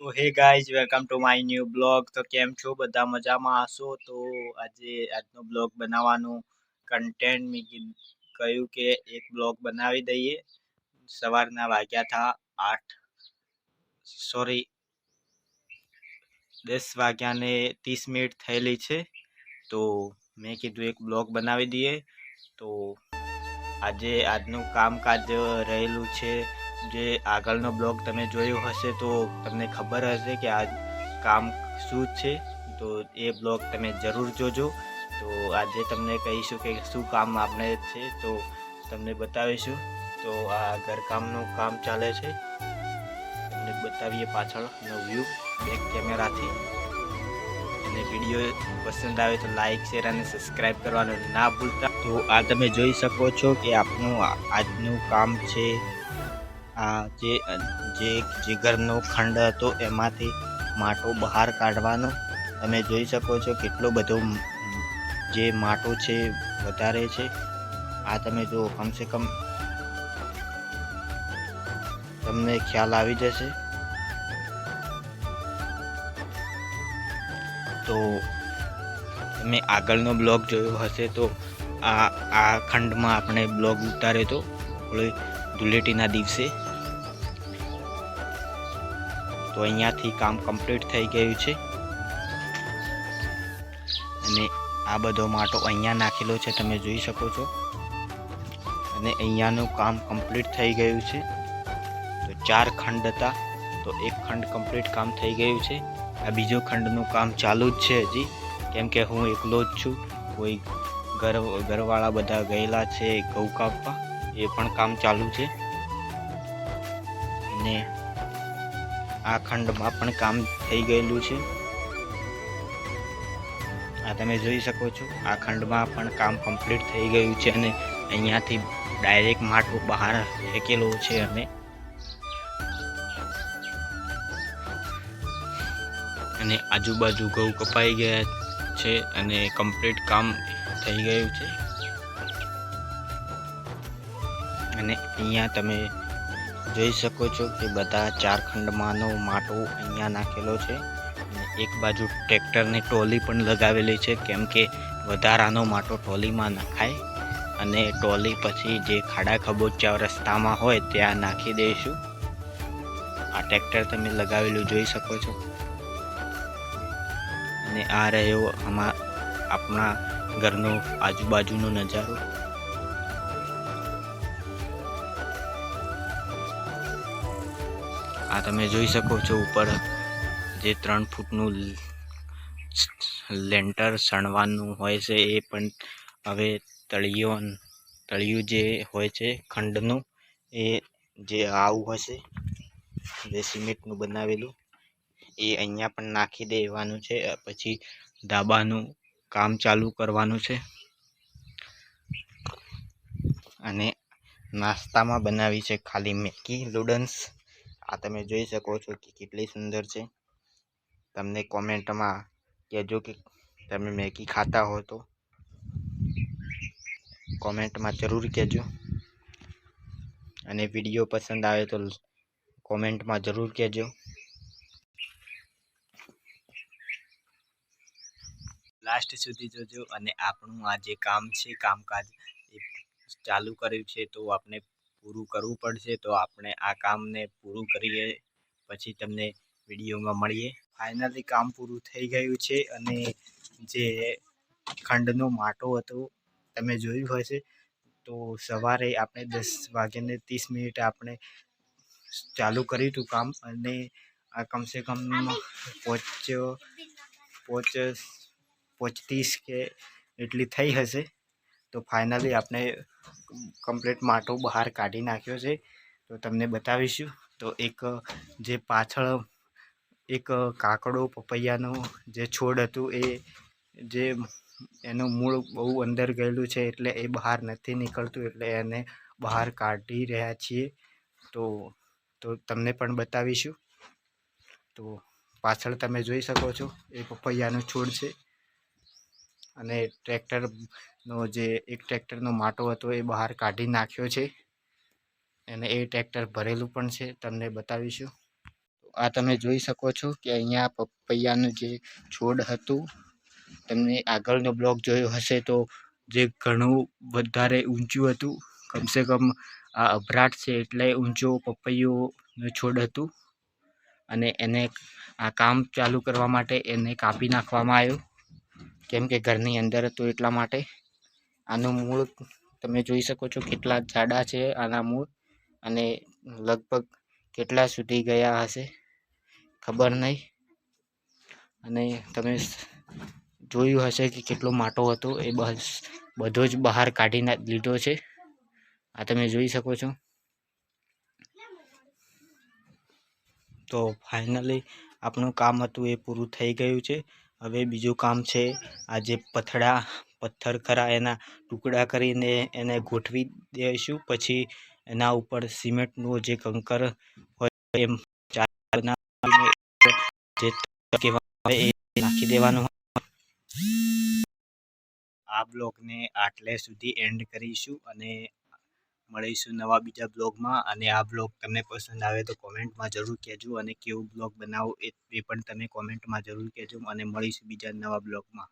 તો hey guys welcome to my new blog. તો કેમ છો બધા? મજામાં હશો? તો આજનો બ્લોગ બનાવવાનું કન્ટેન્ટ મેં કહ્યું કે એક બ્લોગ બનાવી દઈએ. સવારના વાગ્યા હતા 10 વાગ્યાને 30 મિનિટ થયેલી છે. તો મેં કીધું એક બ્લોગ બનાવી દઈએ. તો આજનું કામકાજ રહેલું છે. જે આગળનો બ્લોગ તમે જોયો હશે તો તમને ખબર હશે કે આ કામ શું છે. તો એ બ્લોગ તમે જરૂર જોજો. તો આજે તમને કહીશું કે શું કામ આપણે છે, તો તમને બતાવીશું. તો આ ઘરકામનું કામ ચાલે છે. તમને બતાવીએ પાછળનો વ્યૂ બેક કેમેરાથી. અને વિડીયો પસંદ આવે તો લાઈક, શેર અને સબસ્ક્રાઈબ કરવાનું ના ભૂલતા. તો આ તમે જોઈ શકો છો કે આપણું આજનું કામ છે. આ જે જીગરનો ખંડ હતો એમાંથી માટો બહાર કાઢવાનો. તમે જોઈ શકો છો કેટલો બધો જે માટો છે વધારે છે. આ તમે જો કમસે કમ તમને ખ્યાલ આવી જશે. તો તમે આગળનો બ્લોગ જોયો હશે તો આ ખંડમાં આપણે બ્લોગ ઉતાર્યો હતો ધૂળેટીના દિવસે. તો અહીંયાથી કામ કમ્પ્લીટ થઈ ગયું છે. અને આ બધો માટો અહીંયા નાખેલો છે, તમે જોઈ શકો છો. અને અહીંયાનું કામ કમ્પ્લીટ થઈ ગયું છે. તો 4 ખંડ હતા, તો એક ખંડ કમ્પ્લીટ કામ થઈ ગયું છે. આ બીજો ખંડનું કામ ચાલુ જ છે હજી, કેમ કે હું એકલો જ છું. કોઈ ઘરવાળા બધા ગયેલા છે ઘઉં કાપવા, એ પણ કામ ચાલુ છે. અને આ ખંડમાં પણ કામ થઈ ગયેલું છે. આ તમે જોઈ શકો છો આ ખંડમાં પણ કામ કમ્પ્લીટ થઈ ગયું છે. અને અહીંયાથી ડાયરેક્ટ માટો બહાર ફેંકેલો છે. અને આજુબાજુ ઘઉં કપાઈ ગયા છે અને કમ્પ્લીટ કામ થઈ ગયું છે. અને અહીંયા તમે જોઈ શકો છો કે બધા 4 ખંડમાંનો માટો અહીંયા નાખેલો છે. અને એક બાજુ ટ્રેક્ટરની ટ્રોલી પણ લગાવેલી છે, કેમ કે વધારાનો માટો ટ્રોલીમાં નખાય અને ટ્રોલી પછી જે ખાડા ખબોચિયા રસ્તામાં હોય ત્યાં નાખી દઈશું. આ ટ્રેક્ટર તમે લગાવેલું જોઈ શકો છો. અને આ રહ્યો આપણા ઘરનો આજુબાજુનો નજારો. આ તમે જોઈ શકો છો ઉપર જે 3 ફૂટનું લેન્ટર સણવાનું હોય છે, એ પણ હવે તળિયું જે હોય છે ખંડનું, એ જે આવું હશે જે સિમેન્ટનું બનાવેલું, એ અહીંયા પણ નાખી દેવાનું છે. પછી ધાબાનું કામ ચાલુ કરવાનું છે. અને નાસ્તામાં બનાવી છે ખાલી મેગી નૂડલ્સ. આ તમે જોઈ શકો છો કે કેટલી સુંદર છે. તમને કોમેન્ટમાં કહેજો કે તમે મેગી ખાતા હો તો કોમેન્ટમાં જરૂર કહેજો. અને વિડીયો પસંદ આવે તો કોમેન્ટમાં જરૂર કહેજો. લાસ્ટ સુધી જોજો. અને આપણું આ જે કામ છે, કામકાજ એ ચાલુ કર્યું છે, તો આપણે પૂરું કરવું પડશે. તો આપણે આ કામને પૂરું કરીએ પછી તમને વિડીયોમાં મળીએ. ફાઇનલી કામ પૂરું થઈ ગયું છે. અને જે ખંડનો માટો હતો તમે જોયું હશે. તો સવારે આપણે 10 વાગ્યાને 30 મિનિટ આપણે ચાલુ કર્યું હતું કામ. અને આ કમસે કમ 30 કે એટલી થઈ હશે. તો ફાઇનલી આપણે કમ્પ્લીટ માટો બહાર કાઢી નાખ્યો છે. તો તમને બતાવીશું. તો એક જે પાછળ એક કાકડો પપૈયાનો જે છોડ હતું, એ જે એનું મૂળ બહુ અંદર ગયેલું છે, એટલે એ બહાર નથી નીકળતું, એટલે એને બહાર કાઢી રહ્યા છીએ. તો તમને પણ બતાવીશું. તો પાછળ તમે જોઈ શકો છો એ પપૈયાનો છોડ છે. અને એક ટ્રેક્ટરનો માટો હતો એ બહાર કાઢી નાખ્યો છે. અને એ ટ્રેક્ટર ભરેલું પણ છે, તમને બતાવીશું. તો આ તમે જોઈ શકો છો કે અહીંયા પપૈયાનું જે છોડ હતું, તમને આગળનો બ્લોગ જોયો હશે તો જે ઘણું વધારે ઊંચું હતું. કમસે કમ આ અભરાટ છે એટલે ઊંચો પપૈયોનું છોડ હતું, અને એને આ કામ ચાલુ કરવા માટે એને કાપી નાખવામાં આવ્યું, કેમ કે ઘરની અંદર હતું એટલા માટે. આનું મૂળ તમે જોઈ શકો છો કેટલા જાડા છે આના મૂળ, અને લગભગ કેટલા સુધી ગયા હશે ખબર નહીં. અને તમે જોયું હશે કે કેટલો માટો હતો, એ બધો જ બહાર કાઢી લીધો છે. આ તમે જોઈ શકો છો. તો ફાઇનલી આપણું કામ હતું એ પૂરું થઈ ગયું છે. હવે બીજું કામ છે, આ જે પથ્થર ખરા એના ટુકડા કરીને એને ગોઠવી દઈશું. પછી એના ઉપર સિમેન્ટનું જે કંકર હોય એમ જે નાખી દેવાનું. આ બ્લોગને આટલે સુધી એન્ડ કરીશું અને મળીશું નવા બીજા બ્લોગમાં. અને આ બ્લોગ તમને પસંદ આવે તો કોમેન્ટમાં જરૂર કહેજો, અને કેવું બ્લોગ બનાવો એ પણ તમે કોમેન્ટમાં જરૂર કહેજો. અને મળીશું બીજા નવા બ્લોગમાં.